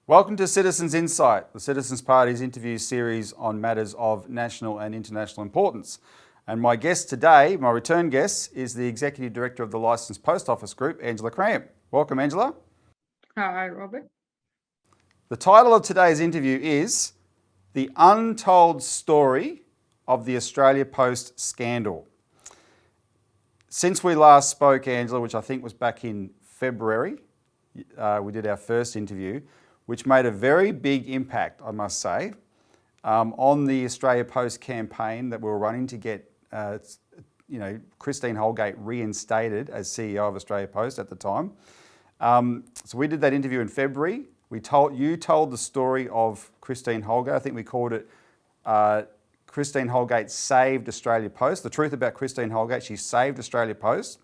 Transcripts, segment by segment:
Welcome to Citizens Insight, the Citizens Party's interview series on matters of national and international importance. And my guest today, my return guest, is the Executive Director of the Licensed Post Office Group, Angela Cramp. Welcome, Angela. Hi, Robert. The title of today's interview is The Untold Story of the Australia Post Scandal. Since we last spoke, Angela, which I think was back in February, we did our first interview, which made a very big impact, I must say, on the Australia Post campaign that we were running to get, Christine Holgate reinstated as CEO of Australia Post at the time. So we did that interview in February. You told the story of Christine Holgate. I think we called it Christine Holgate Saved Australia Post. The truth about Christine Holgate, she saved Australia Post.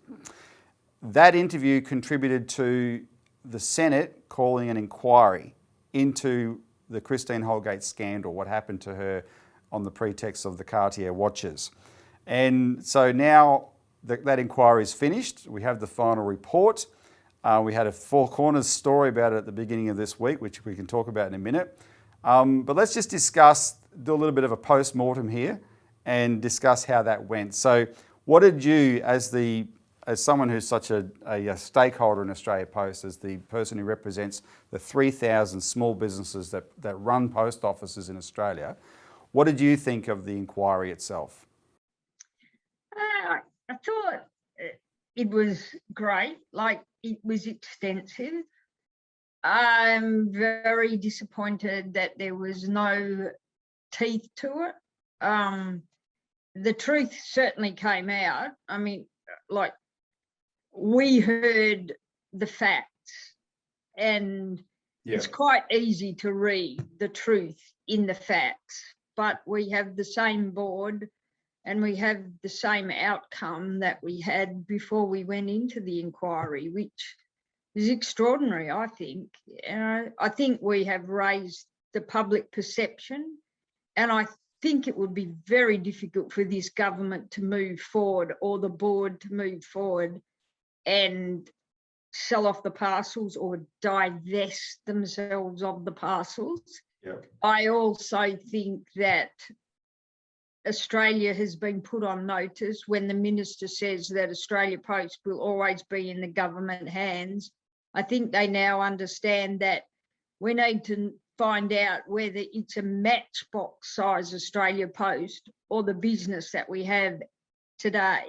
That interview contributed to the Senate calling an inquiry into the Christine Holgate scandal, what happened to her on the pretext of the Cartier watches. And so now that inquiry is finished. We have the final report. We had a Four Corners story about it at the beginning of this week, which we can talk about in a minute. But let's just do a little bit of a post-mortem here and discuss how that went. So what did you, as someone who's such a stakeholder in Australia Post, as the person who represents the 3,000 small businesses that run post offices in Australia, what did you think of the inquiry itself? I thought it was great, it was extensive. I'm very disappointed that there was no teeth to it. The truth certainly came out. I mean, we heard the facts, and it's quite easy to read the truth in the facts, but we have the same board and we have the same outcome that we had before we went into the inquiry, which is extraordinary, I think. I think we have raised the public perception, and I think it would be very difficult for this government to move forward, or the board to move forward and sell off the parcels or divest themselves of the parcels. Yep. I also think that Australia has been put on notice when the minister says that Australia Post will always be in the government hands. I think they now understand that we need to find out whether it's a matchbox size Australia Post or the business that we have today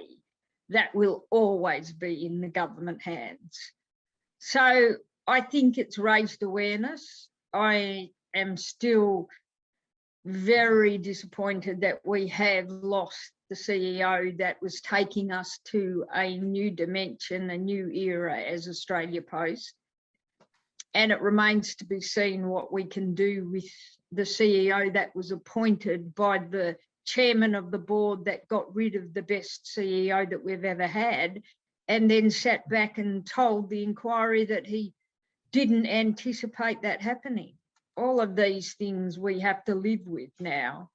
that will always be in the government hands. So I think it's raised awareness. I am still very disappointed that we have lost the CEO that was taking us to a new dimension, a new era as Australia Post. And it remains to be seen what we can do with the CEO that was appointed by the chairman of the board that got rid of the best CEO that we've ever had, and then sat back and told the inquiry that he didn't anticipate that happening. All of these things we have to live with now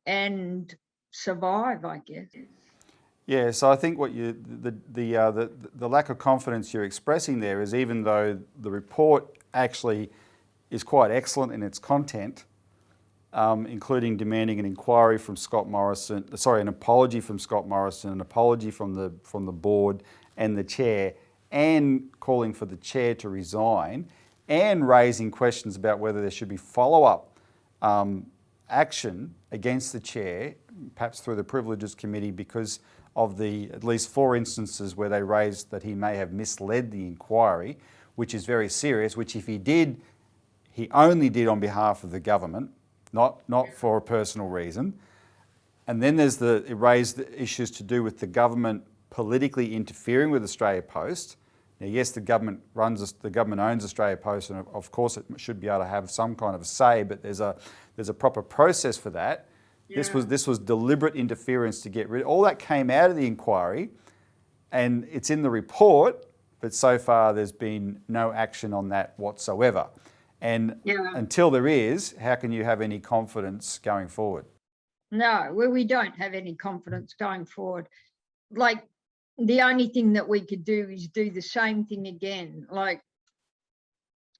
and survive, I guess. Yeah, so I think what the lack of confidence you're expressing there is, even though the report actually is quite excellent in its content, including demanding an inquiry from an apology from Scott Morrison, an apology from the board and the chair, and calling for the chair to resign, and raising questions about whether there should be follow-up action against the chair, perhaps through the Privileges Committee, because of the at least 4 instances where they raised that he may have misled the inquiry, which is very serious, which if he did, he only did on behalf of the government, not for a personal reason. And then it raised the issues to do with the government politically interfering with Australia Post. Now, yes, the government owns Australia Post, and of course it should be able to have some kind of say, but there's a proper process for that. Yeah. This was deliberate interference to get rid. All that came out of the inquiry, and it's in the report, but so far there's been no action on that whatsoever. And until there is, how can you have any confidence going forward? No, we don't have any confidence going forward. The only thing that we could do is do the same thing again,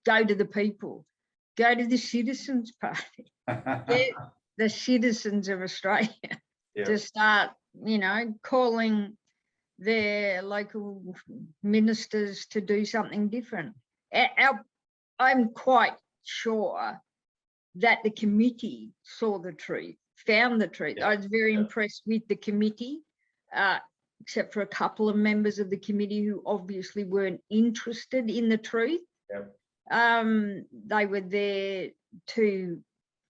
go to the people, go to the Citizens Party. Get the citizens of Australia to start, calling their local ministers to do something different. I'm quite sure that the committee saw the truth, found the truth. I was very impressed with the committee, except for a couple of members of the committee who obviously weren't interested in the truth. They were there to,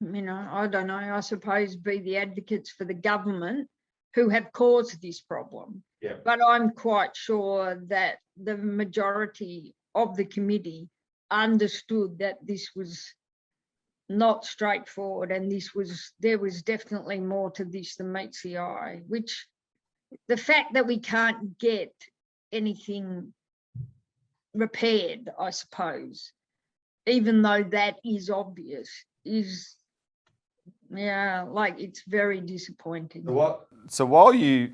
I don't know, I suppose be the advocates for the government who have caused this problem. But I'm quite sure that the majority of the committee understood that this was not straightforward, and there was definitely more to this than meets the eye, which the fact that we can't get anything repaired, I suppose, even though that is obvious, is it's very disappointing. So while you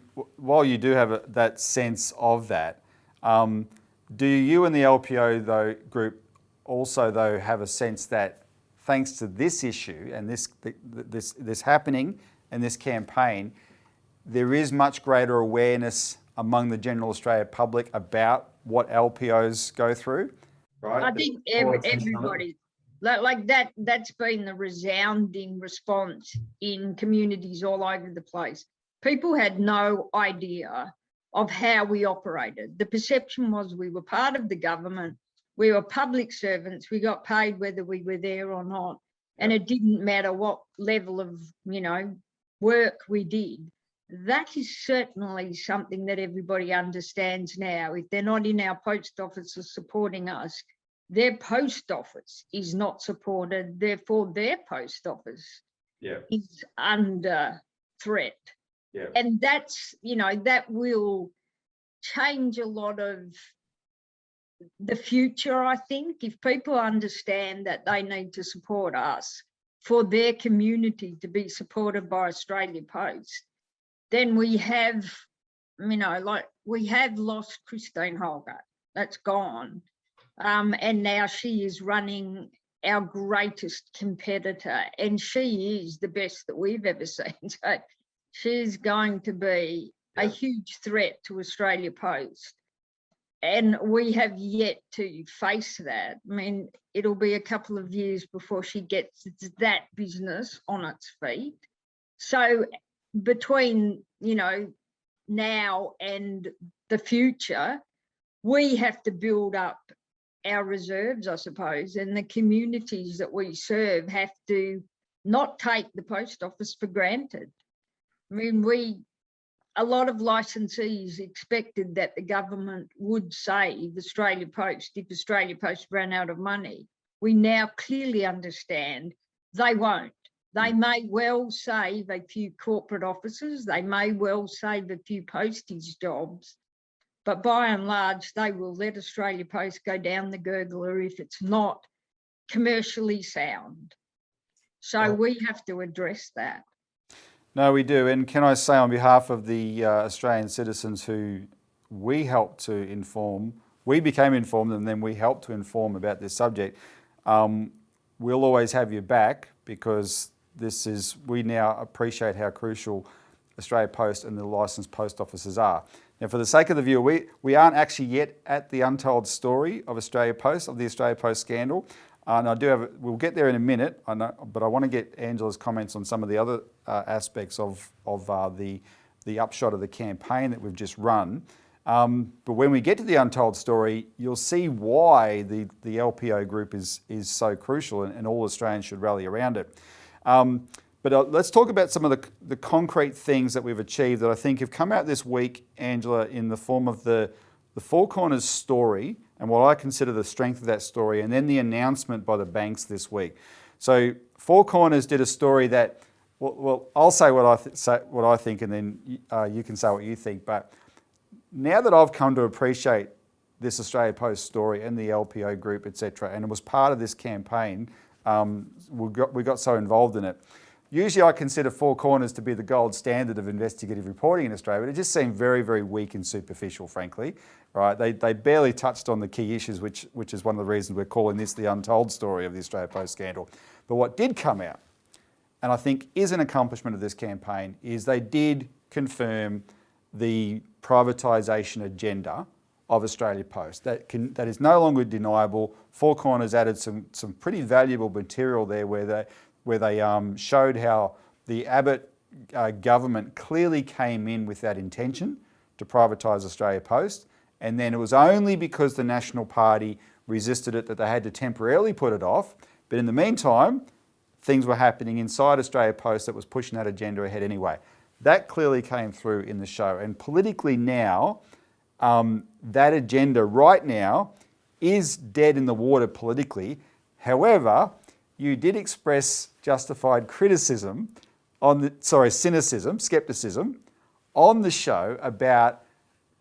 do have that sense of that, do you and the LPO group also have a sense that thanks to this issue and this happening and this campaign, there is much greater awareness among the general Australia public about what LPOs go through? Right. I think everybody, like that's been the resounding response in communities all over the place. People had no idea of how we operated. The perception was we were part of the government, we were public servants, we got paid whether we were there or not, and it didn't matter what level of, work we did. That is certainly something that everybody understands now. If they're not in our post offices supporting us, their post office is not supported, therefore their post office is under threat. And that's, that will change a lot of the future, I think. If people understand that they need to support us for their community to be supported by Australia Post, then we have, we have lost Christine Holgate. That's gone. And now she is running our greatest competitor, and she is the best that we've ever seen. So she's going to be a huge threat to Australia Post. And we have yet to face that. I mean, it'll be a couple of years before she gets that business on its feet. So between, now and the future, we have to build up our reserves, I suppose, and the communities that we serve have to not take the post office for granted. I mean, a lot of licensees expected that the government would save Australia Post if Australia Post ran out of money. We now clearly understand they won't. They may well save a few corporate offices, they may well save a few postage jobs, but by and large, they will let Australia Post go down the gurgler if it's not commercially sound. So we have to address that. No, we do. And can I say on behalf of the Australian citizens who we helped to inform, we became informed and then we helped to inform about this subject, we'll always have your back, because we now appreciate how crucial Australia Post and the licensed post offices are. Now, for the sake of the viewer, we aren't actually yet at the untold story of Australia Post, of the Australia Post scandal. And we'll get there in a minute, I know, but I want to get Angela's comments on some of the other aspects of the upshot of the campaign that we've just run. But when we get to the untold story, you'll see why the LPO group is so crucial, and all Australians should rally around it. But let's talk about some of the concrete things that we've achieved that I think have come out this week, Angela, in the form of the Four Corners story and what I consider the strength of that story, and then the announcement by the banks this week. So Four Corners did a story that, well, I'll say what I think, and then you can say what you think. But now that I've come to appreciate this Australia Post story and the LPO group, etc., and it was part of this campaign, we got so involved in it. usually I consider Four Corners to be the gold standard of investigative reporting in Australia, but it just seemed very, very weak and superficial, frankly. Right? They barely touched on the key issues, which is one of the reasons we're calling this the untold story of the Australia Post scandal. But what did come out, and I think is an accomplishment of this campaign, is they did confirm the privatisation agenda of Australia Post. That is no longer deniable. Four Corners added some pretty valuable material there where they showed how the Abbott government clearly came in with that intention to privatise Australia Post, and then it was only because the National Party resisted it that they had to temporarily put it off. But in the meantime, things were happening inside Australia Post that was pushing that agenda ahead anyway. That clearly came through in the show. And politically now, that agenda right now is dead in the water politically. However, you did express justified cynicism on the show about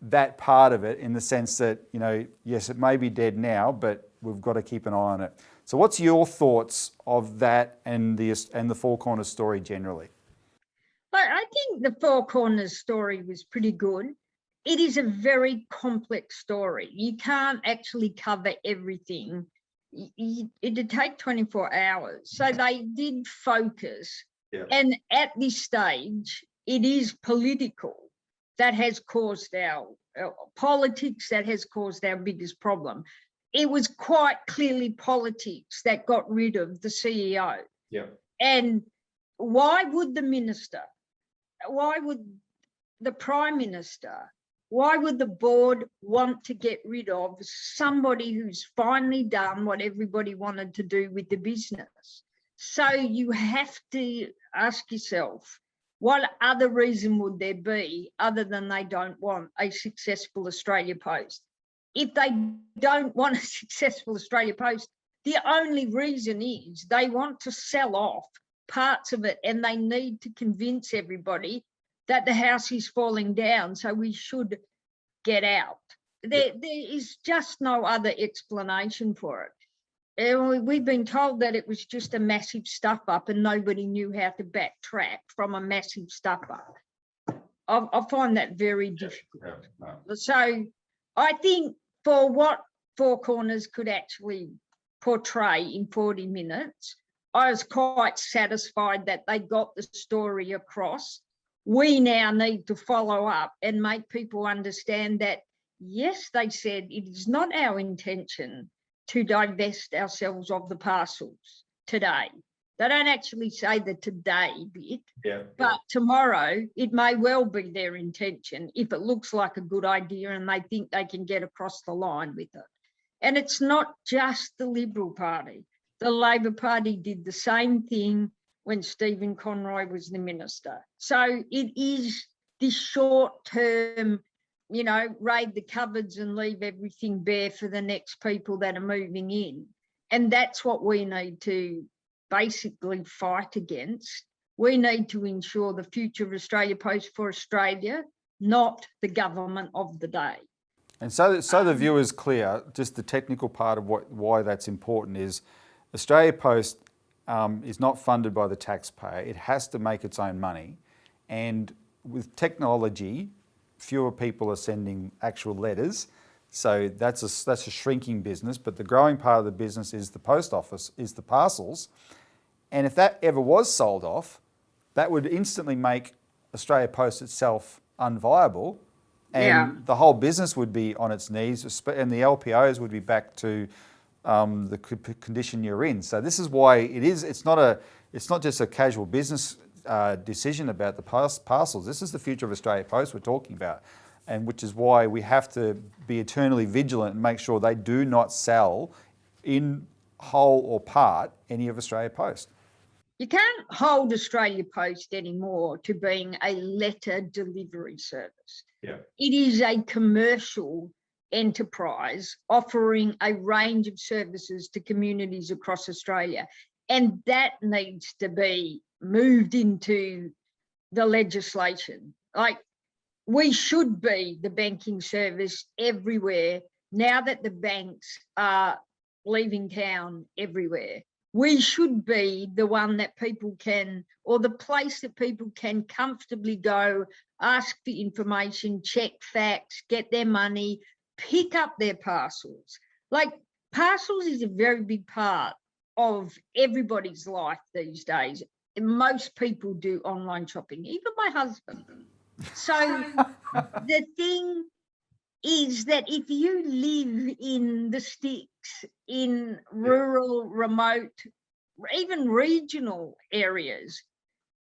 that part of it, in the sense that, yes, it may be dead now, but we've got to keep an eye on it. So what's your thoughts of that and the Four Corners story generally? I think the Four Corners story was pretty good. It is a very complex story. You can't actually cover everything. It'd take 24 hours. So they did focus. Yeah. And at this stage, it is political that has caused our politics, that has caused our biggest problem. It was quite clearly politics that got rid of the CEO. Yeah. And why would the minister, why would the Prime Minister, why would the board want to get rid of somebody who's finally done what everybody wanted to do with the business? So you have to ask yourself, what other reason would there be other than they don't want a successful Australia Post? If they don't want a successful Australia Post, the only reason is they want to sell off parts of it, and they need to convince everybody that the house is falling down, so we should get out. There is just no other explanation for it. We've been told that it was just a massive stuff-up and nobody knew how to backtrack from a massive stuff-up. I find that very difficult. So I think for what Four Corners could actually portray in 40 minutes, I was quite satisfied that they got the story across. We now need to follow up and make people understand that, yes, they said it is not our intention to divest ourselves of the parcels today. They don't actually say the today bit, but tomorrow it may well be their intention if it looks like a good idea and they think they can get across the line with it. And it's not just the Liberal Party. The Labor Party did the same thing when Stephen Conroy was the minister. So it is this short-term, raid the cupboards and leave everything bare for the next people that are moving in. And that's what we need to basically fight against. We need to ensure the future of Australia Post for Australia, not the government of the day. And so the view is clear, just the technical part of why that's important is Australia Post is not funded by the taxpayer. It has to make its own money. And with technology, fewer people are sending actual letters. So that's a shrinking business, but the growing part of the business is the post office, is the parcels. And if that ever was sold off, that would instantly make Australia Post itself unviable, and the whole business would be on its knees, and the LPOs would be back to the condition you're in. So this is why it's not just a casual business decision about the parcels. This is the future of Australia Post we're talking about, and which is why we have to be eternally vigilant and make sure they do not sell in whole or part any of Australia Post. You can't hold Australia Post anymore to being a letter delivery service. Yeah. It is a commercial enterprise offering a range of services to communities across Australia, and that needs to be moved into the legislation. Like, we should be the banking service everywhere now that the banks are leaving town everywhere. we should be the one that people can, or the place that people can comfortably go, ask for information, check facts, get their money, pick up their parcels. Like, parcels is a very big part of everybody's life these days. Most people do online shopping, even my husband. So the thing is that if you live in the sticks, in rural, remote, even regional areas,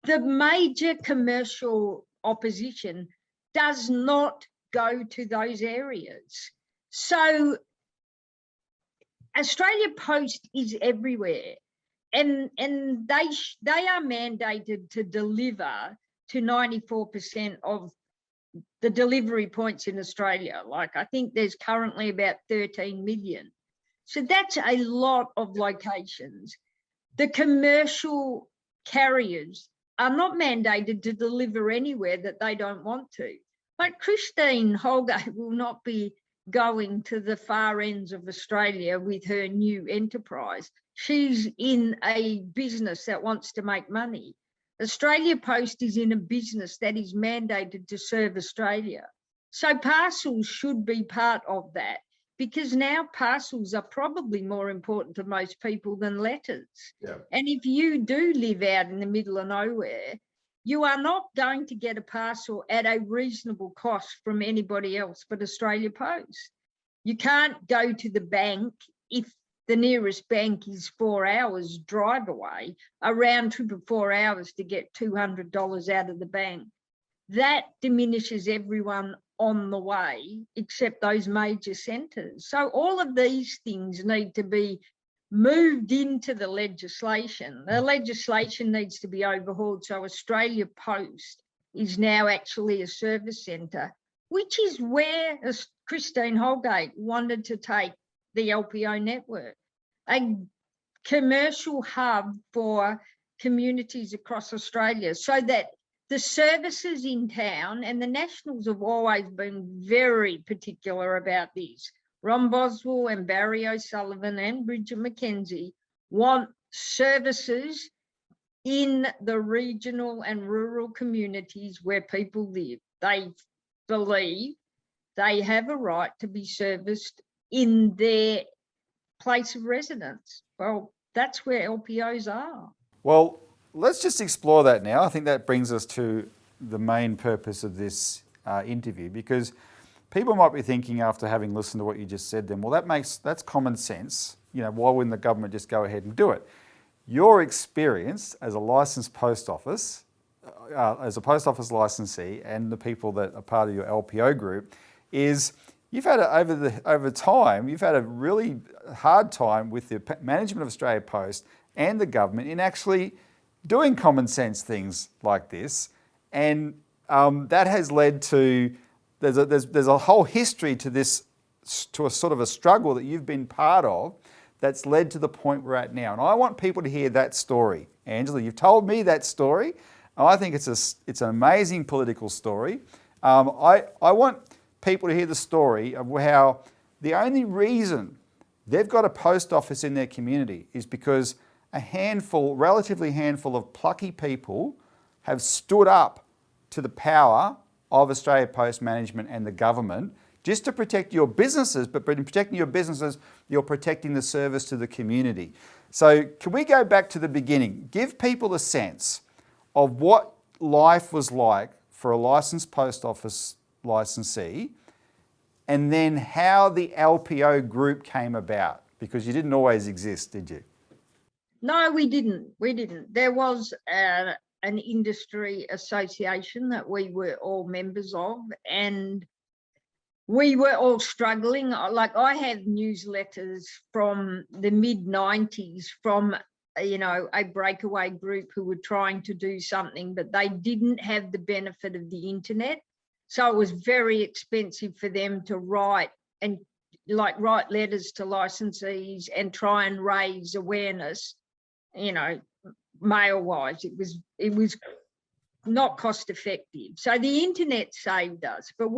the major commercial opposition does not go to those areas. So Australia Post is everywhere, and they are mandated to deliver to 94% of the delivery points in Australia. Like, I think there's currently about 13 million. So that's a lot of locations. The commercial carriers are not mandated to deliver anywhere that they don't want to. Like, Christine Holgate will not be going to the far ends of Australia with her new enterprise. She's in a business that wants to make money. Australia Post is in a business that is mandated to serve Australia. So parcels should be part of that, because now parcels are probably more important to most people than letters. Yeah. And if you do live out in the middle of nowhere, you are not going to get a parcel at a reasonable cost from anybody else but Australia Post. You can't go to the bank if the nearest bank is 4 hours drive away, a round trip of 4 hours to get $200 out of the bank. That diminishes everyone on the way except those major centres. So all of these things need to be moved into the legislation. The legislation needs to be overhauled so Australia Post is now actually a service centre, which is where Christine Holgate wanted to take the LPO network, a commercial hub for communities across Australia, so that the services in town, and the Nationals have always been very particular about this. Ron Boswell and Barry O'Sullivan and Bridget McKenzie want services in the regional and rural communities where people live. They believe they have a right to be serviced in their place of residence. Well, that's where LPOs are. Well, let's just explore that now. I think that brings us to the main purpose of this interview, because people might be thinking, after having listened to what you just said, then, well, that's common sense. You know, why wouldn't the government just go ahead and do it? Your experience as a licensed post office, as a post office licensee, and the people that are part of your LPO group, is you've had over time, you've had a really hard time with the management of Australia Post and the government in actually doing common sense things like this, and that has led to there's a whole history to this, to a sort of a struggle that you've been part of, that's led to the point we're at now. And I want people to hear that story. Angela, you've told me that story. I think it's an amazing political story. I want people to hear the story of how the only reason they've got a post office in their community is because relatively handful of plucky people have stood up to the power of Australia Post management and the government, just to protect your businesses. But in protecting your businesses, you're protecting the service to the community. So can we go back to the beginning? Give people a sense of what life was like for a licensed post office licensee, and then how the LPO group came about, because you didn't always exist, did you? No, we didn't. There was an industry association that we were all members of, and we were all struggling. Like, I have newsletters from the mid-90s from, a breakaway group who were trying to do something, but they didn't have the benefit of the internet. So it was very expensive for them to write letters to licensees and try and raise awareness, mail-wise. It was not cost effective. So the internet saved us. But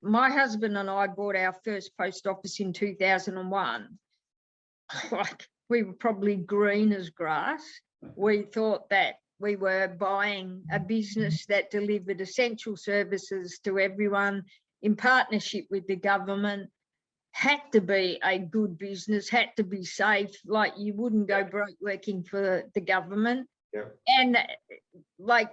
my husband and I bought our first post office in 2001. Like, we were probably green as grass. We thought that we were buying a business that delivered essential services to everyone in partnership with the government, had to be a good business, had to be safe, like you wouldn't go broke working for the government. And like,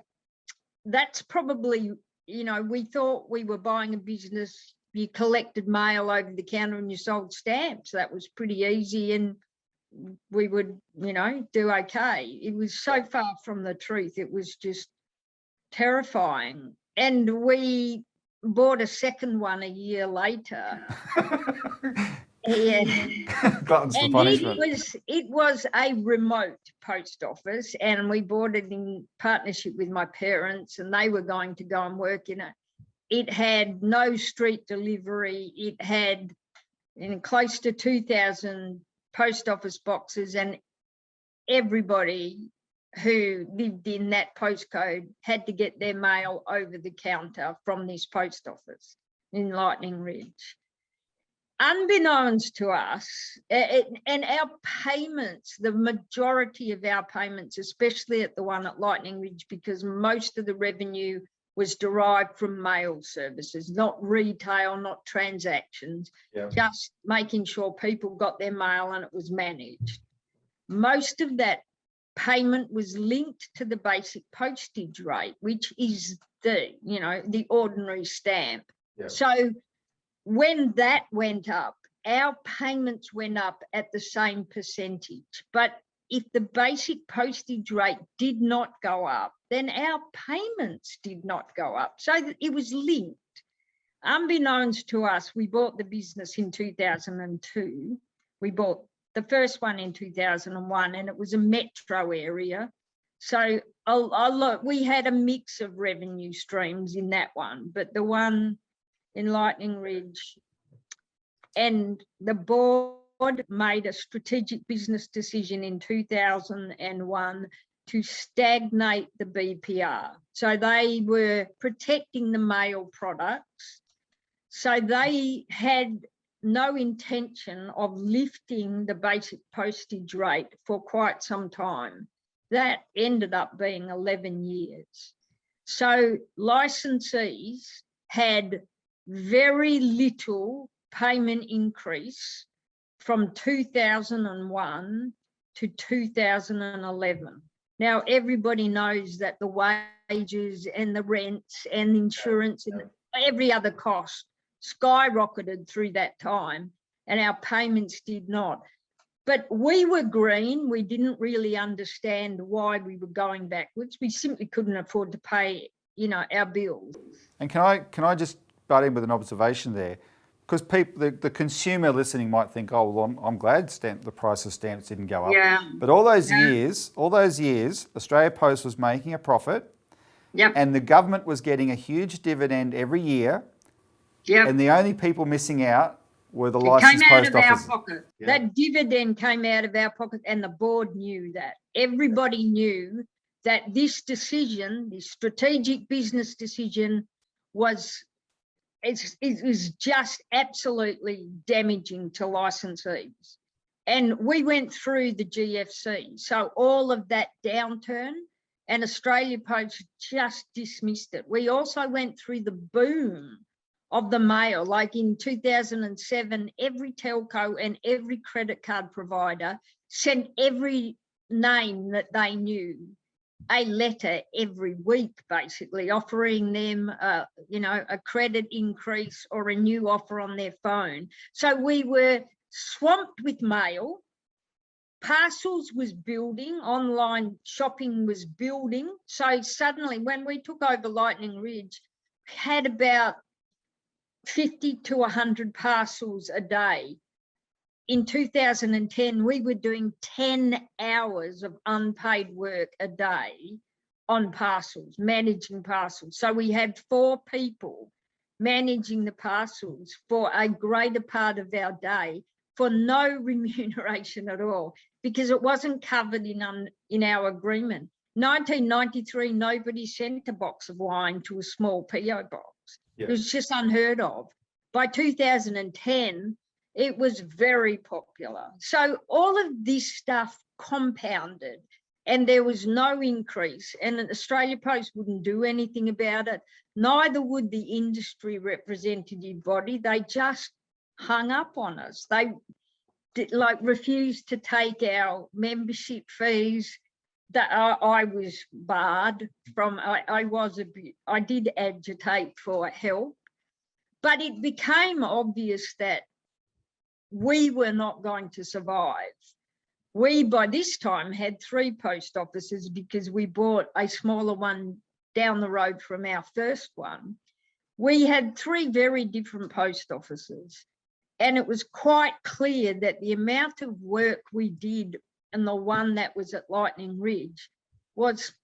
that's probably, you know, we thought we were buying a business, you collected mail over the counter and you sold stamps. That was pretty easy and we would, you know, do okay. It was so far from the truth. It was just terrifying. And we bought a second one a year later. Yeah. Gluttons for And punishment. it was a remote post office, and we bought it in partnership with my parents, and they were going to go and work in it. It had no street delivery. It had close to 2,000 post office boxes, and everybody who lived in that postcode had to get their mail over the counter from this post office in Lightning Ridge. Unbeknownst to us, and our payments, the majority of our payments, especially at the one at Lightning Ridge, because most of the revenue was derived from mail services, not retail, not transactions, just making sure people got their mail and it was managed. Most of that payment was linked to the basic postage rate, which is the, you know, the ordinary stamp. So when that went up, our payments went up at the same percentage. But if the basic postage rate did not go up, then our payments did not go up. So it was linked. Unbeknownst to us, we bought the business in 2002. We bought the first one in 2001, and it was a metro area. So we had a mix of revenue streams in that one, but the one in Lightning Ridge, and the board made a strategic business decision in 2001 to stagnate the BPR. So they were protecting the mail products. So they had no intention of lifting the basic postage rate for quite some time. That ended up being 11 years. So licensees had very little payment increase from 2001 to 2011. Now, everybody knows that the wages and the rents and insurance and every other cost skyrocketed through that time, and our payments did not. But we were green. We didn't really understand why we were going backwards. We simply couldn't afford to pay, you know, our bills. And can I just butt in with an observation there? Because people, the consumer listening might think, oh, well, I'm glad the price of stamps didn't go up. Yeah. But all those years, Australia Post was making a profit. Yep. And the government was getting a huge dividend every year. Yep. And the only people missing out were the licensed post offices. It came out of our pocket. Yeah. That dividend came out of our pocket, and the board knew that. Everybody knew that this decision, this strategic business decision, it was just absolutely damaging to licensees. And we went through the GFC. So all of that downturn, and Australia Post just dismissed it. We also went through the boom of the mail. Like in 2007, every telco and every credit card provider sent every name that they knew a letter every week, basically offering them, you know, a credit increase or a new offer on their phone. So we were swamped with mail. Parcels was building, online shopping was building. So suddenly, when we took over Lightning Ridge, we had about 50 to 100 parcels a day. In 2010, we were doing 10 hours of unpaid work a day on parcels, managing parcels. So we had 4 people managing the parcels for a greater part of our day for no remuneration at all, because it wasn't covered in our agreement. 1993, nobody sent a box of wine to a small PO box. Yeah. It was just unheard of. By 2010, It was very popular. So all of this stuff compounded, and there was no increase, and Australia Post wouldn't do anything about it. Neither would the industry representative body. They just hung up on us. They refused to take our membership fees. That I was barred from. I did agitate for help, but it became obvious that we were not going to survive. We, by this time, had 3 post offices because we bought a smaller one down the road from our first one. We had 3 very different post offices, and it was quite clear that the amount of work we did and the one that was at Lightning Ridge was,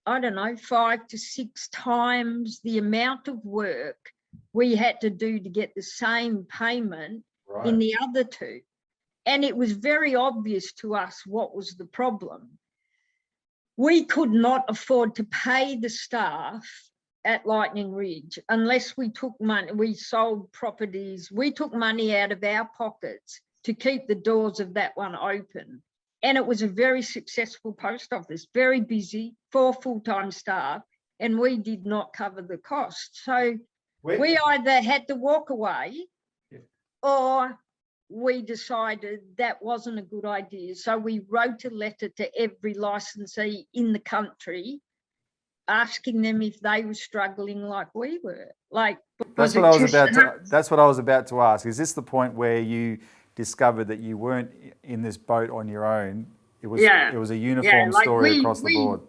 I don't know, 5 to 6 times the amount of work we had to do to get the same payment in the other 2. And it was very obvious to us what was the problem. We could not afford to pay the staff at Lightning Ridge unless we took money, we sold properties, we took money out of our pockets to keep the doors of that one open. And it was a very successful post office, very busy, 4 full-time staff, and we did not cover the cost. So we either had to walk away or we decided that wasn't a good idea. So we wrote a letter to every licensee in the country asking them if they were struggling like we were. That's what I was about to ask. Is this the point where you discovered that you weren't in this boat on your own? It was a uniform story across the board.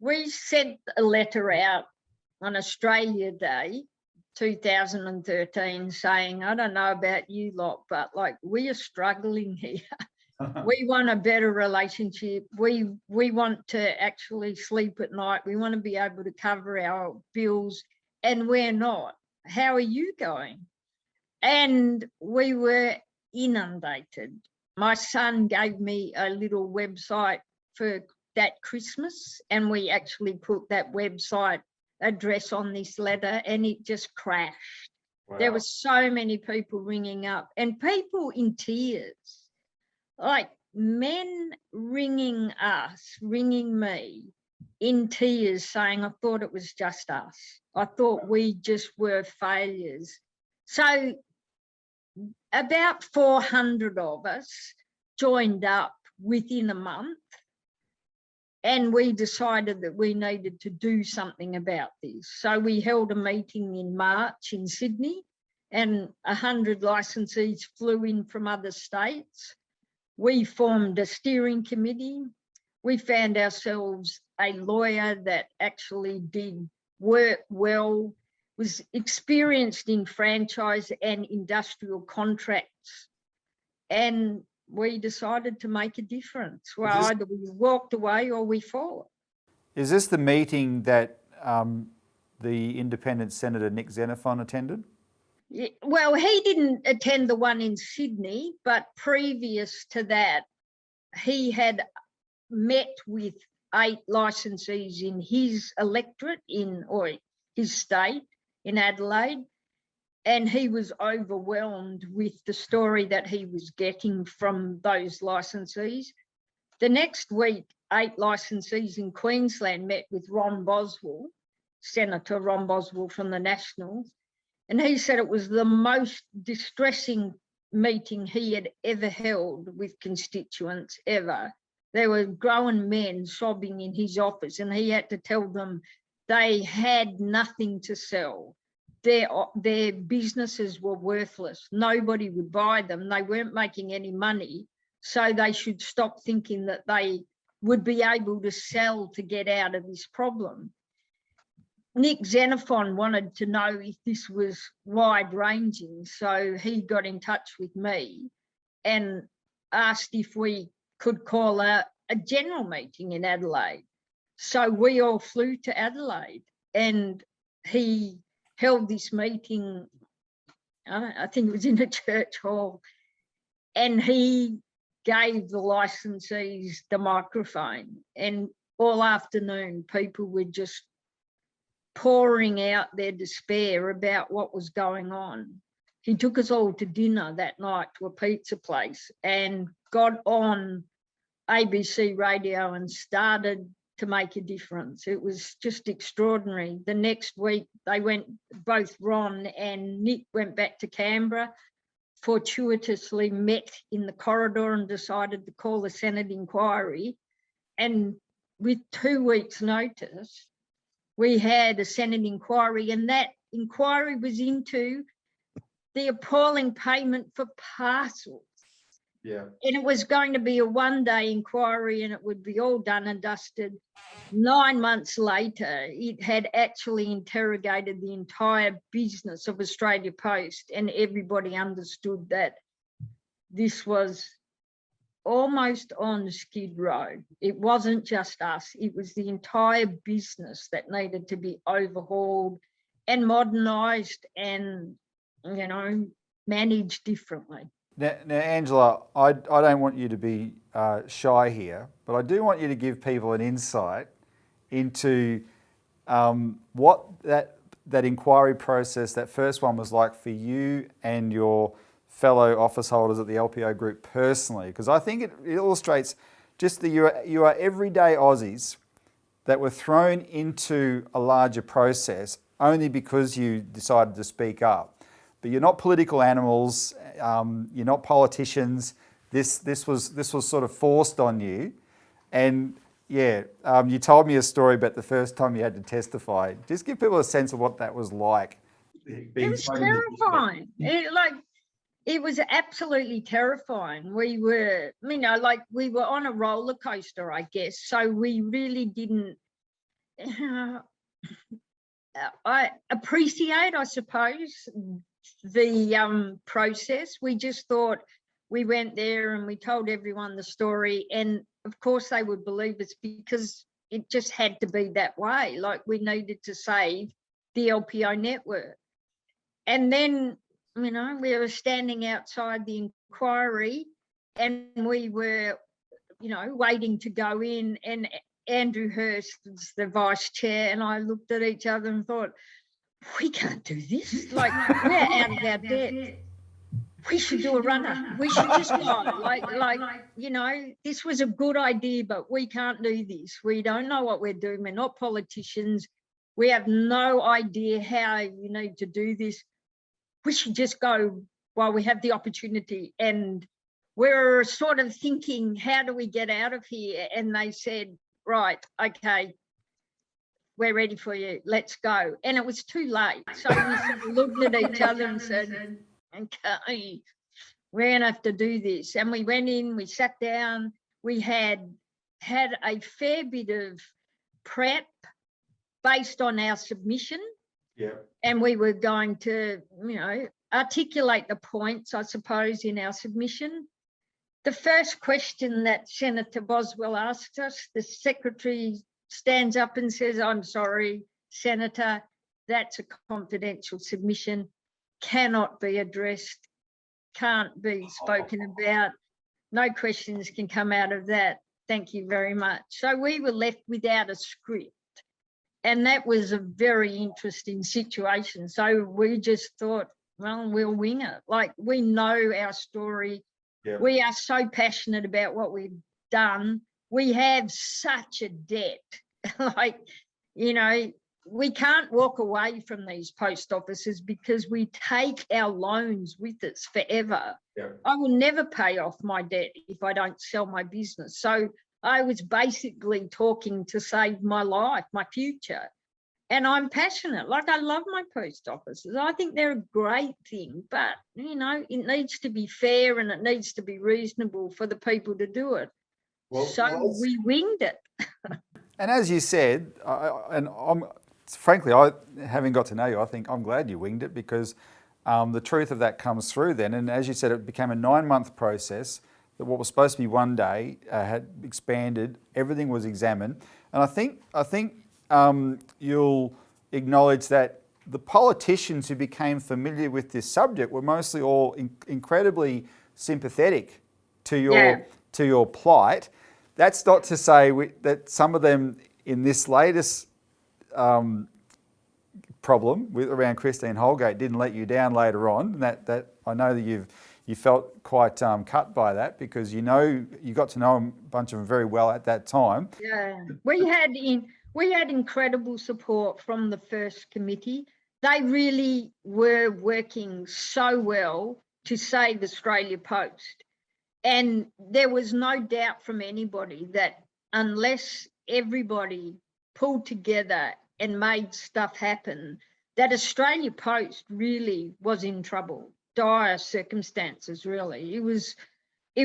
We sent a letter out on Australia Day 2013 saying, I don't know about you lot, but we are struggling here. We want a better relationship. We want to actually sleep at night. We want to be able to cover our bills, and we're not. How are you going? And we were inundated. My son gave me a little website for that Christmas, and we actually put that website address on this letter, and it just crashed. Wow. There were so many people ringing up, and people in tears, men ringing me in tears saying, I thought it was just us. I thought we just were failures. So about 400 of us joined up within a month, and we decided that we needed to do something about this. So we held a meeting in March in Sydney, and 100 licensees flew in from other states. We formed a steering committee. We found ourselves a lawyer that actually did work well, was experienced in franchise and industrial contracts. And we decided to make a difference. Well, either we walked away or we fought. Is this the meeting that the independent Senator Nick Xenophon attended? Yeah, well, he didn't attend the one in Sydney, but previous to that, he had met with 8 licensees in his electorate or his state in Adelaide. And he was overwhelmed with the story that he was getting from those licensees. The next week, 8 licensees in Queensland met with Ron Boswell, Senator Ron Boswell from the Nationals, and he said it was the most distressing meeting he had ever held with constituents ever. There were grown men sobbing in his office, and he had to tell them they had nothing to sell. Their businesses were worthless. Nobody would buy them. They weren't making any money. So they should stop thinking that they would be able to sell to get out of this problem. Nick Xenophon wanted to know if this was wide-ranging. So he got in touch with me and asked if we could call a general meeting in Adelaide. So we all flew to Adelaide, and he held this meeting, I think it was in a church hall, and he gave the licensees the microphone, and all afternoon people were just pouring out their despair about what was going on. he took us all to dinner that night to a pizza place and got on ABC radio and started to make a difference. It was just extraordinary. The next week, both Ron and Nick went back to Canberra, fortuitously met in the corridor and decided to call the Senate inquiry. And with 2 weeks' notice, we had a Senate inquiry, and that inquiry was into the appalling payment for parcels. Yeah. And it was going to be a one-day inquiry and it would be all done and dusted. 9 months later, it had actually interrogated the entire business of Australia Post, and everybody understood that this was almost on Skid Row. It wasn't just us, it was the entire business that needed to be overhauled and modernised and, you know, managed differently. Now, Angela, I don't want you to be shy here, but I do want you to give people an insight into what that inquiry process, that first one, was like for you and your fellow office holders at the LPO group personally, because I think it illustrates just that you are everyday Aussies that were thrown into a larger process only because you decided to speak up. But you're not political animals, you're not politicians. This was sort of forced on you. And yeah, you told me a story about the first time you had to testify. Just give people a sense of what that was like. It was terrifying. It was absolutely terrifying. We were, you know, like we were on a roller coaster, I guess. So we really didn't, I appreciate, I suppose, the process. We just thought, we went there and we told everyone the story, and of course they would believe us because it just had to be that way. Like, we needed to save the LPO network. And then, you know, we were standing outside the inquiry and we were, you know, waiting to go in, and Andrew Hurst was the vice chair, and I looked at each other and thought, we can't do this. Like, we're out of our depth. We should do a runner. We should just go. Like, you know, this was a good idea, but we can't do this. We don't know what we're doing. We're not politicians. We have no idea how you need to do this. We should just go while we have the opportunity. And we're sort of thinking, how do we get out of here? And they said, right, okay, we're ready for you. Let's go. And it was too late. So we sort of looked at each other and said, okay, we're going to have to do this. And we went in, we sat down, we had a fair bit of prep based on our submission. Yeah. And we were going to, you know, articulate the points, I suppose, in our submission. The first question that Senator Boswell asked us, the secretary stands up and says, I'm sorry, Senator, that's a confidential submission, cannot be addressed, can't be spoken about, no questions can come out of that, thank you very much. So we were left without a script. And that was a very interesting situation. So we just thought, well, we'll wing it. Like, we know our story. Yeah. We are so passionate about what we've done. We have such a debt. Like, you know, we can't walk away from these post offices because we take our loans with us forever. Yeah. I will never pay off my debt if I don't sell my business. So I was basically talking to save my life, my future. And I'm passionate. Like, I love my post offices. I think they're a great thing, but, you know, it needs to be fair and it needs to be reasonable for the people to do it. Well, we winged it. And as you said, frankly, having got to know you, I think I'm glad you winged it, because the truth of that comes through then. And as you said, it became a 9-month process. That what was supposed to be one day had expanded. Everything was examined, and I think you'll acknowledge that the politicians who became familiar with this subject were mostly all incredibly sympathetic to your plight. That's not to say that some of them in this latest problem with around Christine Holgate didn't let you down later on. And that I know that you felt quite cut by that, because you got to know a bunch of them very well at that time. Yeah, we had incredible support from the first committee. They really were working so well to save Australia Post. And there was no doubt from anybody that unless everybody pulled together and made stuff happen, that Australia Post really was in trouble, dire circumstances, really. It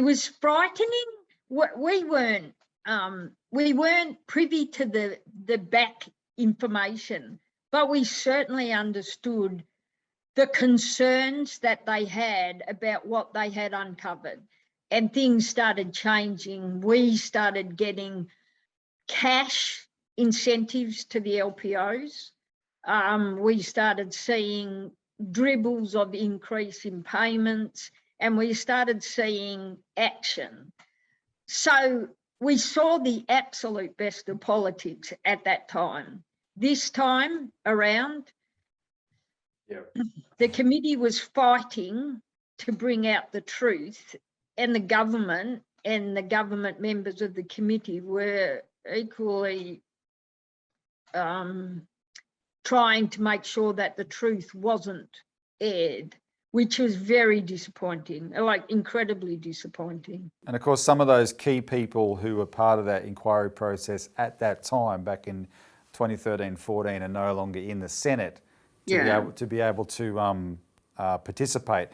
was frightening. We weren't privy to the back information, but we certainly understood the concerns that they had about what they had uncovered. And things started changing. We started getting cash incentives to the LPOs. We started seeing dribbles of increase in payments, and we started seeing action. So we saw the absolute best of politics at that time. This time around, the committee was fighting to bring out the truth, and the government members of the committee were equally trying to make sure that the truth wasn't aired, which was very disappointing, like incredibly disappointing. And of course, some of those key people who were part of that inquiry process at that time, back in 2013-14, are no longer in the Senate to be able to participate.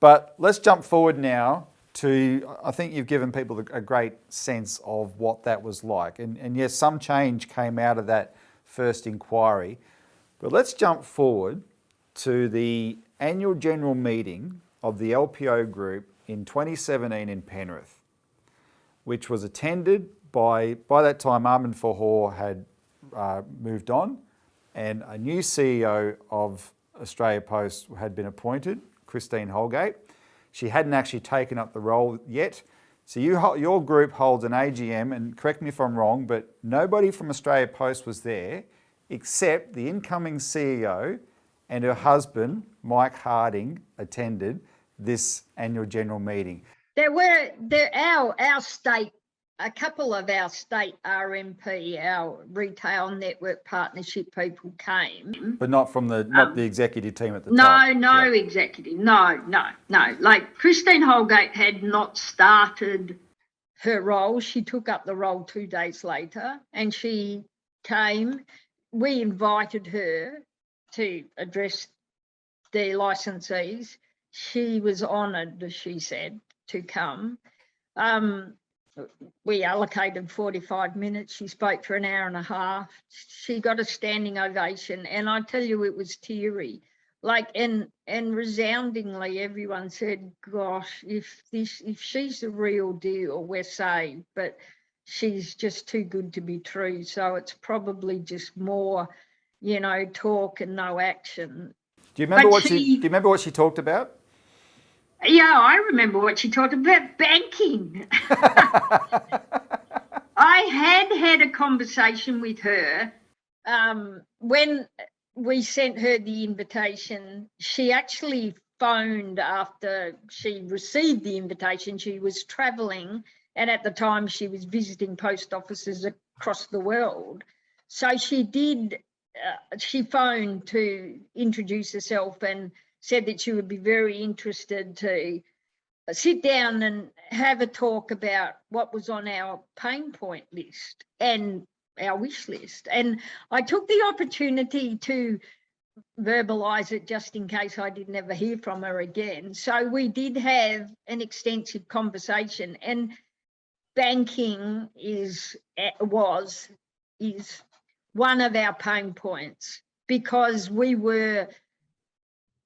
But let's jump forward now to, I think you've given people a great sense of what that was like. And yes, some change came out of that first inquiry. But let's jump forward to the annual general meeting of the LPO group in 2017 in Penrith, which was attended by that time Armand Fahor had moved on, and a new CEO of Australia Post had been appointed, Christine Holgate. She hadn't actually taken up the role yet. So your group holds an AGM, and correct me if I'm wrong, but nobody from Australia Post was there except the incoming CEO and her husband, Mike Harding, attended this annual general meeting. A couple of our state RMP, our retail network partnership people came. But not the executive team at the top. No executive. No. Like Christine Holgate had not started her role. She took up the role 2 days later, and she came. We invited her to address the licensees. She was honoured, as she said, to come. We allocated 45 minutes. She spoke for an hour and a half. She got a standing ovation, and I tell you, it was teary. And resoundingly, everyone said, "Gosh, if she's the real deal, we're saved." But she's just too good to be true. So it's probably just more, talk and no action. Do you remember what she talked about? Yeah, I remember what she talked about, banking. I had a conversation with her when we sent her the invitation. She actually phoned after she received the invitation. She was travelling, and at the time she was visiting post offices across the world. So she phoned to introduce herself and said that she would be very interested to sit down and have a talk about what was on our pain point list and our wish list. And I took the opportunity to verbalise it just in case I did never hear from her again. So we did have an extensive conversation, and banking is one of our pain points, because we were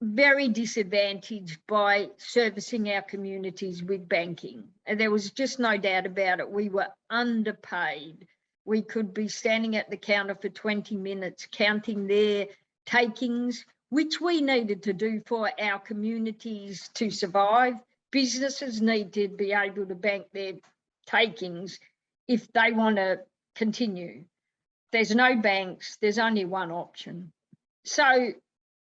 very disadvantaged by servicing our communities with banking. And there was just no doubt about it. We were underpaid. We could be standing at the counter for 20 minutes counting their takings, which we needed to do for our communities to survive. Businesses need to be able to bank their takings if they want to continue. There's no banks, there's only one option. So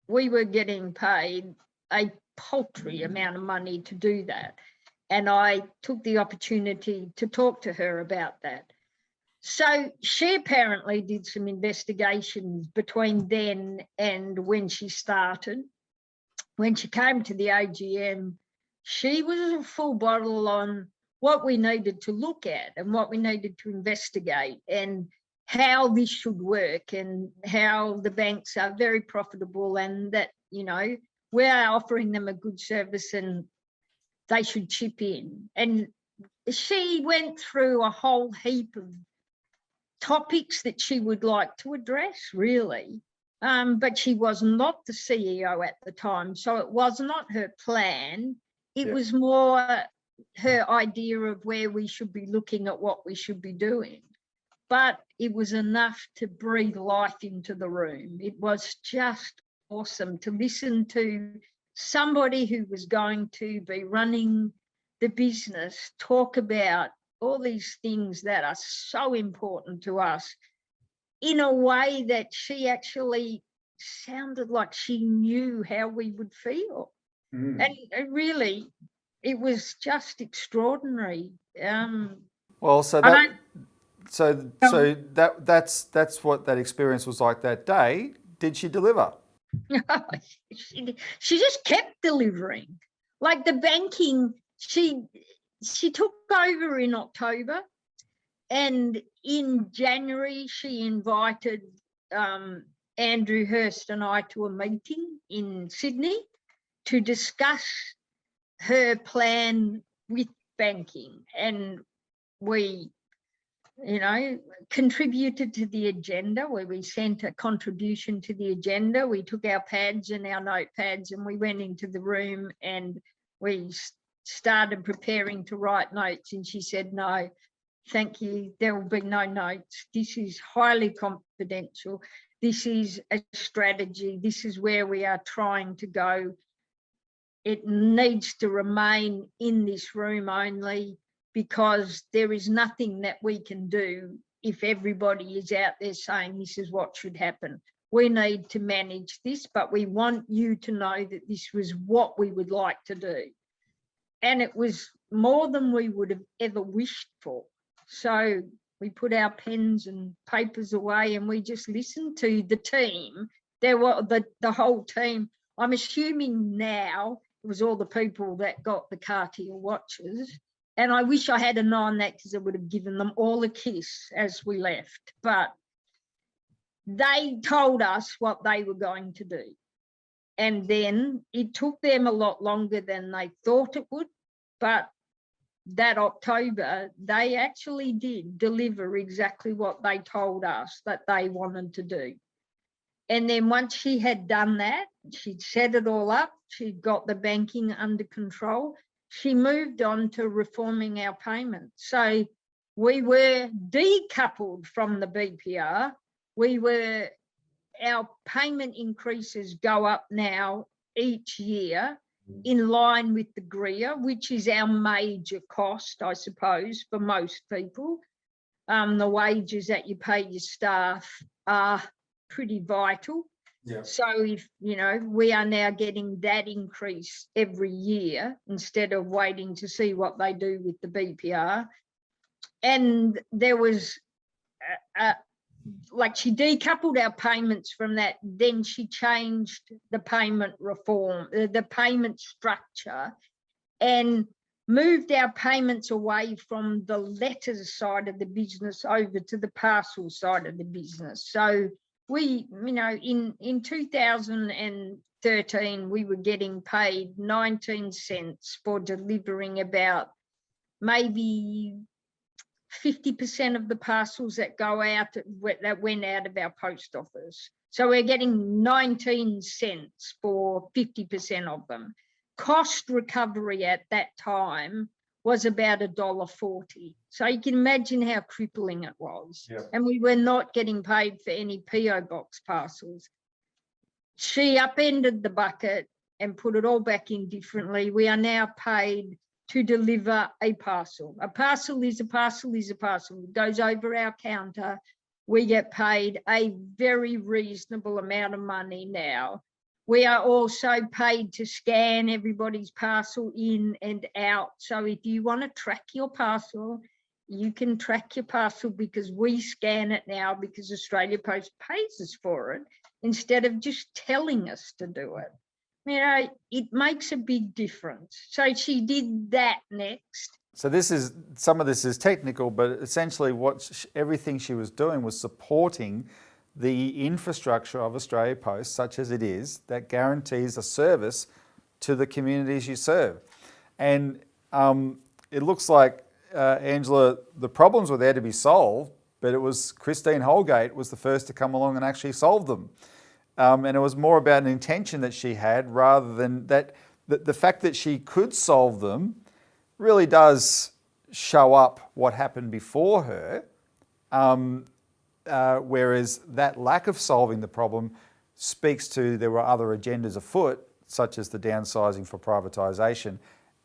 we were getting paid a paltry amount of money to do that. And I took the opportunity to talk to her about that. So she apparently did some investigations between then and when she started. When she came to the AGM, she was a full bottle on what we needed to look at and what we needed to investigate and how this should work and how the banks are very profitable and that, you know, we're offering them a good service and they should chip in. And she went through a whole heap of topics that she would like to address, really. But she was not the CEO at the time, so it was not her plan. It was more her idea of where we should be looking at what we should be doing. But it was enough to breathe life into the room. It was just awesome to listen to somebody who was going to be running the business talk about all these things that are so important to us in a way that she actually sounded like she knew how we would feel. And really, it was just extraordinary. Well, so I that that's what that experience was like that day. Did she deliver? she just kept delivering. Like the banking, she took over in October, and in January she invited Andrew Hurst and I to a meeting in Sydney to discuss her plan with banking, and we, you know, contributed to the agenda where we sent a contribution to the agenda. We took our pads and our notepads and we went into the room and we started preparing to write notes, and she said, no, thank you, there will be no notes. This is highly confidential. This is a strategy. This is where we are trying to go. It needs to remain in this room only, because there is nothing that we can do if everybody is out there saying this is what should happen. We need to manage this, but we want you to know that this was what we would like to do. And it was more than we would have ever wished for. So we put our pens and papers away and we just listened to the team. There were the whole team. I'm assuming now it was all the people that got the Cartier watches. And I wish I had known that, because I would have given them all a kiss as we left. But they told us what they were going to do. And then it took them a lot longer than they thought it would. But that October, they actually did deliver exactly what they told us that they wanted to do. And then once she had done that, she'd set it all up, she'd got the banking under control, she moved on to reforming our payments. So we were decoupled from the BPR. Our payment increases go up now each year in line with the GRIA, which is our major cost, I suppose, for most people. The wages that you pay your staff are pretty vital. Yeah. So if, you know, we are now getting that increase every year instead of waiting to see what they do with the BPR. And there was, like, she decoupled our payments from that. Then she changed the payment reform, the payment structure, and moved our payments away from the letters side of the business over to the parcel side of the business. So we, you know, in 2013, we were getting paid 19 cents for delivering about maybe 50% of the parcels that go out, that went out of our post office. So we're getting 19 cents for 50% of them. Cost recovery at that time was about $1.40. So you can imagine how crippling it was. Yeah. And we were not getting paid for any PO box parcels. She upended the bucket and put it all back in differently. We are now paid to deliver a parcel. A parcel is a parcel is a parcel. It goes over our counter. we get paid a very reasonable amount of money now. We are also paid to scan everybody's parcel in and out. So if you want to track your parcel, you can track your parcel because we scan it now because Australia Post pays us for it instead of just telling us to do it. You know, it makes a big difference. So she did that next. So some of this is technical, but essentially everything she was doing was supporting the infrastructure of Australia Post, such as it is, that guarantees a service to the communities you serve. And it looks like, Angela, the problems were there to be solved, but it was Christine Holgate was the first to come along and actually solve them. And it was more about an intention that she had rather than that. The fact that she could solve them really does show up what happened before her, whereas that lack of solving the problem speaks to there were other agendas afoot, such as the downsizing for privatisation,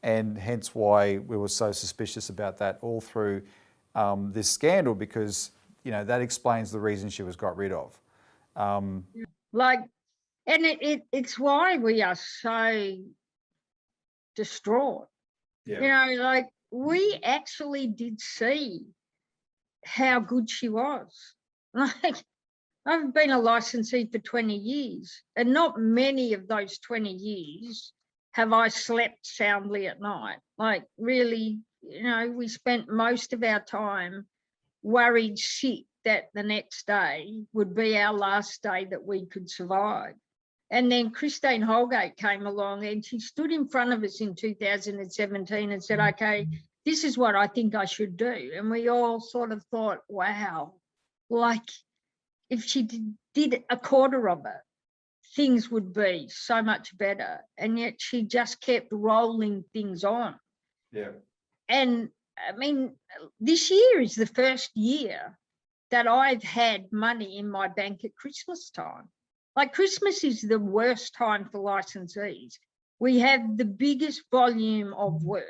and hence why we were so suspicious about that all through this scandal, because that explains the reason she was got rid of. It's why we are so distraught. Yeah. We actually did see how good she was. I've been a licensee for 20 years, and not many of those 20 years have I slept soundly at night. Really, we spent most of our time worried sick that the next day would be our last day that we could survive. And then Christine Holgate came along and she stood in front of us in 2017 and said, okay, this is what I think I should do. And we all sort of thought, wow, if she did a quarter of it, things would be so much better. And yet she just kept rolling things on. Yeah. And this year is the first year that I've had money in my bank at Christmas time. Christmas is the worst time for licensees. We have the biggest volume of work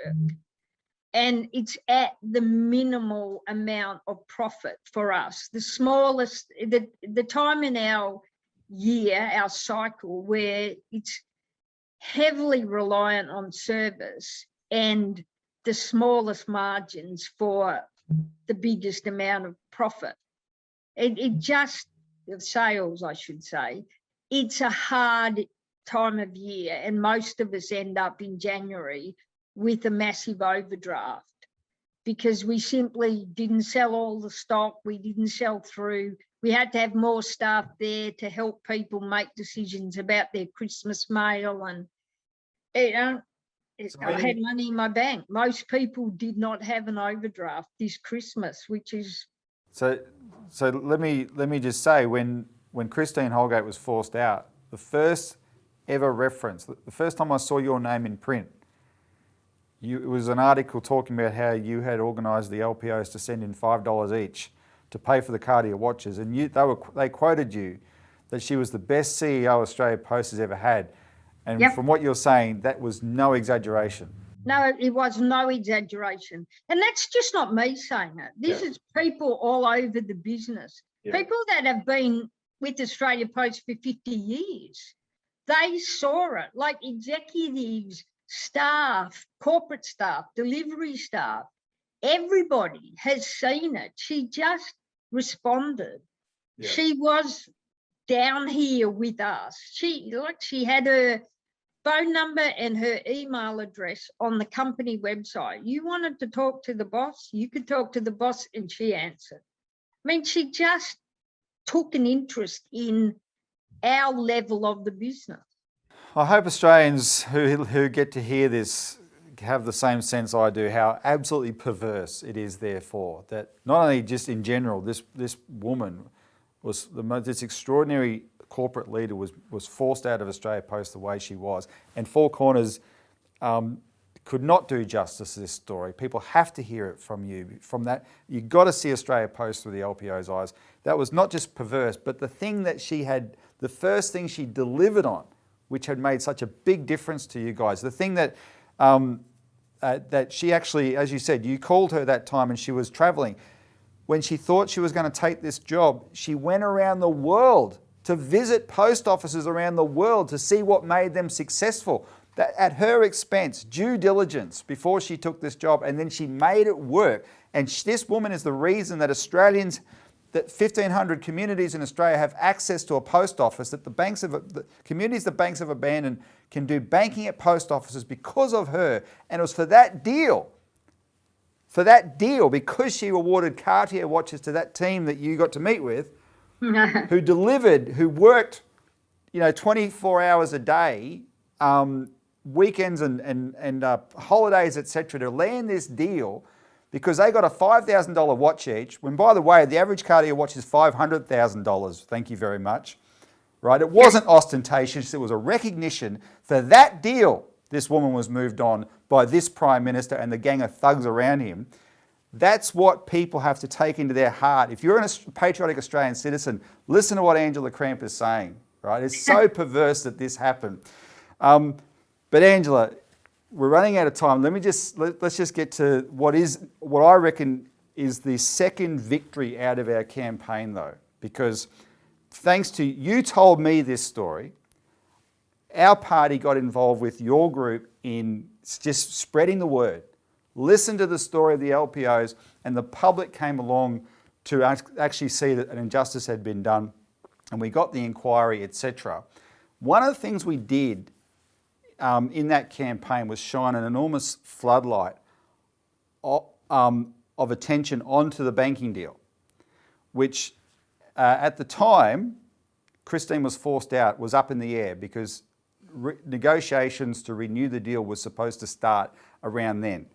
and it's at the minimal amount of profit for us. The smallest, the time in our year, our cycle, where it's heavily reliant on service and the smallest margins for the biggest amount of profit. Sales, I should say, it's a hard time of year, and most of us end up in January with a massive overdraft because we simply didn't sell all the stock, we didn't sell through. We had to have more staff there to help people make decisions about their Christmas mail, and I had money in my bank. Most people did not have an overdraft this Christmas, which is... So let me just say, when Christine Holgate was forced out, the first ever reference, the first time I saw your name in print, it was an article talking about how you had organised the LPOs to send in $5 each to pay for the Cartier watches, and they quoted you that she was the best CEO Australia Post has ever had, and yep. From what you're saying, that was no exaggeration. No, it was no exaggeration. And that's just not me saying it. This is people all over the business. Yeah. People that have been with Australia Post for 50 years. They saw it, like executives, staff, corporate staff, delivery staff. Everybody has seen it. She just responded. Yeah. She was down here with us. She had her phone number and her email address on the company website. You wanted to talk to the boss, you could talk to the boss, and she answered. She just took an interest in our level of the business. I hope Australians who get to hear this have the same sense I do, how absolutely perverse it is, therefore, that not only just in general, this woman was this extraordinary corporate leader was forced out of Australia Post the way she was, and Four Corners could not do justice to this story. People have to hear it from you. From that, you've got to see Australia Post through the LPO's eyes. That was not just perverse, but the thing that the first thing she delivered on, which had made such a big difference to you guys, the thing that that she actually, as you said, you called her that time and she was travelling. when she thought she was going to take this job, she went around the world to visit post offices around the world to see what made them successful. That at her expense, due diligence before she took this job, and then she made it work. And this woman is the reason that Australians, that 1,500 communities in Australia have access to a post office, that the communities the banks have abandoned can do banking at post offices because of her. And it was for that deal, because she awarded Cartier watches to that team that you got to meet with, who delivered, who worked, 24 hours a day, weekends and holidays, etc., to land this deal, because they got a $5,000 watch each, when, by the way, the average Cartier watch is $500,000. Thank you very much. Right? It wasn't ostentatious. It was a recognition. For that deal, this woman was moved on by this Prime Minister and the gang of thugs around him. That's what people have to take into their heart. If you're a patriotic Australian citizen, listen to what Angela Cramp is saying. Right? It's so perverse that this happened. But Angela, we're running out of time. Let's just get to what I reckon is the second victory out of our campaign, though, because thanks to you told me this story, our party got involved with your group in just spreading the word. Listen to the story of the LPOs, and the public came along to actually see that an injustice had been done, and we got the inquiry, etc. One of the things we did in that campaign was shine an enormous floodlight of attention onto the banking deal, which at the time, Christine was forced out, was up in the air, because negotiations to renew the deal was supposed to start around then.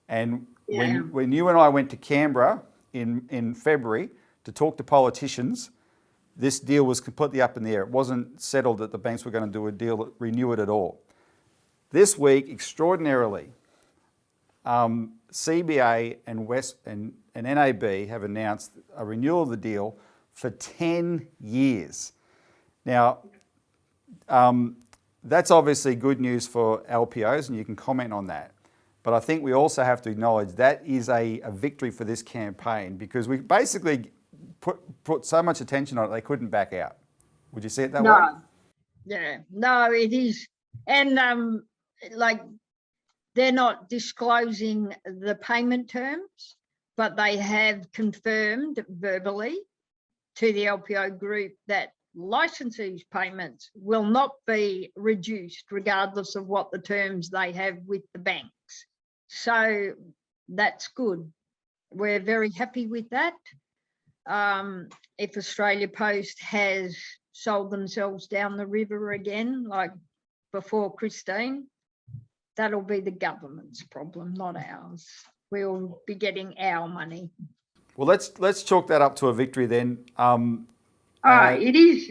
And when you and I went to Canberra in February to talk to politicians, this deal was completely up in the air. It wasn't settled that the banks were going to do a deal that renew it at all. This week, extraordinarily, CBA and NAB have announced a renewal of the deal for 10 years. Now, that's obviously good news for LPOs, and you can comment on that. But I think we also have to acknowledge that is a victory for this campaign, because we basically put so much attention on it they couldn't back out. Would you see it that way? Yeah, no, it is. And they're not disclosing the payment terms, but they have confirmed verbally to the LPO group that licensees' payments will not be reduced regardless of what the terms they have with the banks. So that's good. We're very happy with that. If Australia Post has sold themselves down the river again, like before Christine, that'll be the government's problem, not ours. We'll be getting our money. Well, let's chalk that up to a victory then. It is.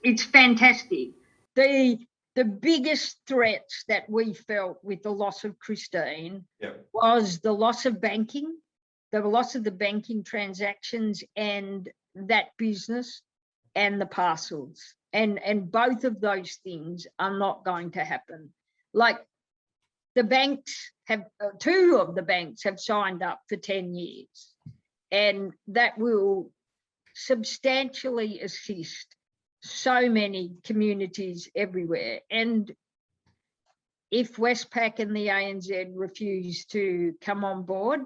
It's fantastic. The biggest threats that we felt with the loss of Christine was the loss of banking, the loss of the banking transactions and that business, and the parcels. And both of those things are not going to happen. Like the banks have, two of the banks have signed up for 10 years, and that will substantially assist so many communities everywhere. And if Westpac and the ANZ refuse to come on board,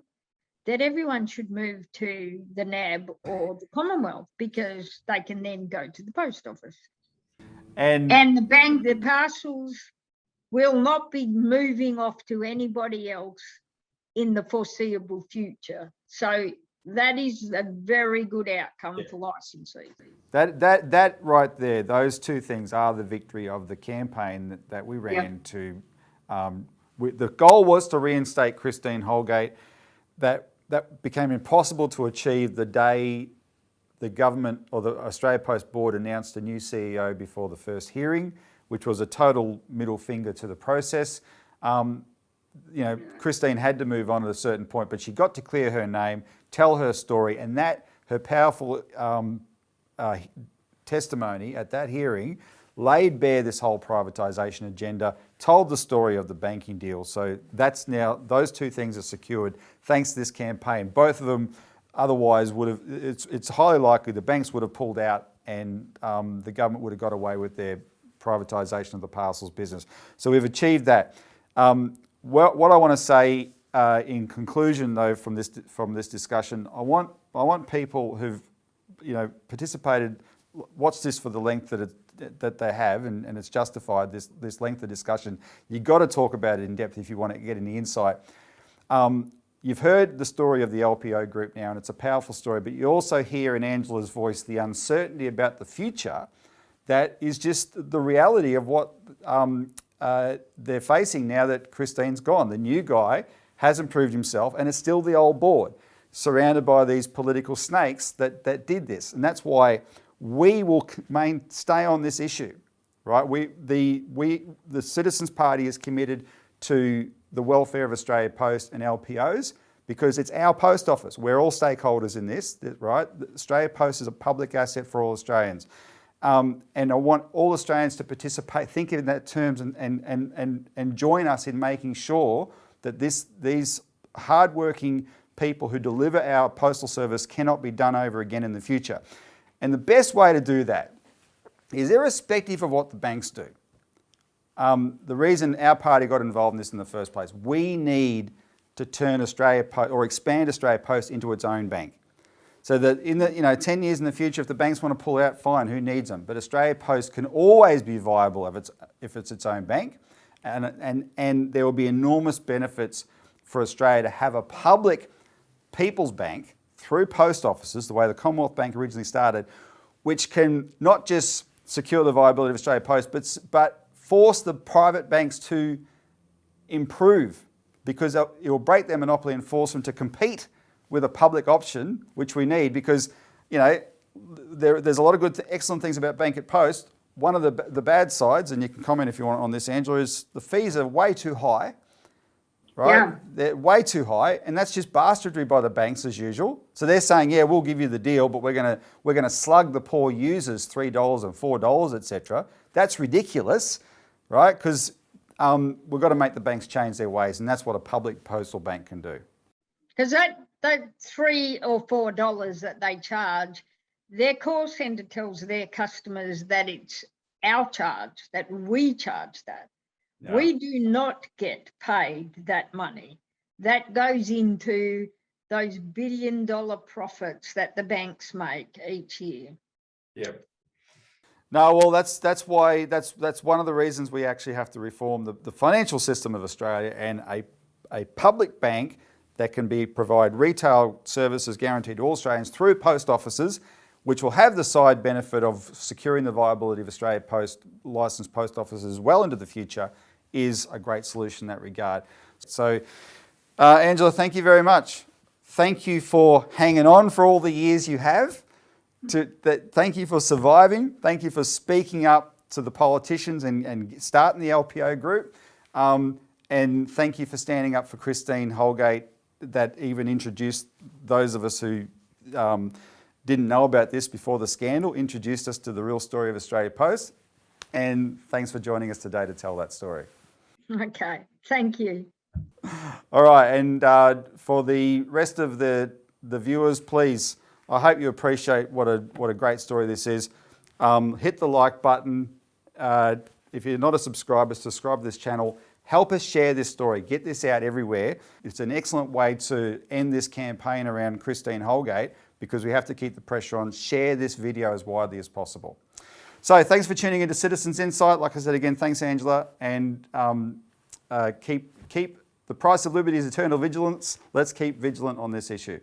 that everyone should move to the NAB or the Commonwealth, because they can then go to the post office. And the parcels will not be moving off to anybody else in the foreseeable future. So that is a very good outcome for licensees. That right there, those two things are the victory of the campaign that we ran to. The goal was to reinstate Christine Holgate. That became impossible to achieve the day the government or the Australia Post Board announced a new CEO before the first hearing, which was a total middle finger to the process. Christine had to move on at a certain point, but she got to clear her name, tell her story, and that her powerful testimony at that hearing laid bare this whole privatisation agenda, told the story of the banking deal. So that's now, those two things are secured thanks to this campaign. Both of them otherwise would have, it's highly likely the banks would have pulled out and the government would have got away with their privatisation of the parcels business. So we've achieved that. What I want to say in conclusion, though, from this discussion, I want people who've participated, watch this for the length that they have, and it's justified this length of discussion. You've got to talk about it in depth if you want to get any insight. You've heard the story of the LPO group now, and it's a powerful story, but you also hear in Angela's voice the uncertainty about the future that is just the reality of what they're facing now that Christine's gone. The new guy hasn't proved himself, and it's still the old board, surrounded by these political snakes that did this. And that's why we will stay on this issue, right? The Citizens Party is committed to the welfare of Australia Post and LPOs because it's our post office. We're all stakeholders in this, right? Australia Post is a public asset for all Australians. And I want all Australians to participate, think in that terms and join us in making sure that these hardworking people who deliver our postal service cannot be done over again in the future. And the best way to do that is irrespective of what the banks do. The reason our party got involved in this in the first place, we need to turn Australia Post or expand Australia Post into its own bank. So that in the 10 years in the future, if the banks want to pull out, fine, who needs them? But Australia Post can always be viable if it's its own bank, and there will be enormous benefits for Australia to have a public people's bank through post offices, the way the Commonwealth Bank originally started, which can not just secure the viability of Australia Post, but force the private banks to improve, because it will break their monopoly and force them to compete with a public option, which we need, because there's a lot of good, excellent things about Bank at Post. One of the bad sides, and you can comment if you want on this, Angela, is the fees are way too high, right? Yeah. They're way too high, and that's just bastardry by the banks as usual. So they're saying, yeah, we'll give you the deal, but we're gonna slug the poor users $3 and $4, etc. That's ridiculous, right? Because we've got to make the banks change their ways, and that's what a public postal bank can do. Because that $3 or $4 that they charge, their call centre tells their customers that it's our charge, that we charge that. Yeah. We do not get paid that money. That goes into those billion-dollar profits that the banks make each year. Yep. No, well, that's why that's one of the reasons we actually have to reform the financial system of Australia, and a public bank that can provide retail services guaranteed to all Australians through post offices, which will have the side benefit of securing the viability of Australia Post licensed post offices well into the future, is a great solution in that regard. So, Angela, thank you very much. Thank you for hanging on for all the years you have. Thank you for surviving. Thank you for speaking up to the politicians and starting the LPO group. And thank you for standing up for Christine Holgate, that even introduced those of us who didn't know about this before the scandal, introduced us to the real story of Australia Post. And thanks for joining us today to tell that story. Okay, thank you. All right, and for the rest of the viewers, please, I hope you appreciate what a great story this is. Hit the like button. If you're not a subscriber, subscribe to this channel. Help us share this story. Get this out everywhere. It's an excellent way to end this campaign around Christine Holgate, because we have to keep the pressure on. Share this video as widely as possible. So thanks for tuning into Citizens Insight. Like I said again, thanks, Angela. And keep the price of liberty is eternal vigilance. Let's keep vigilant on this issue.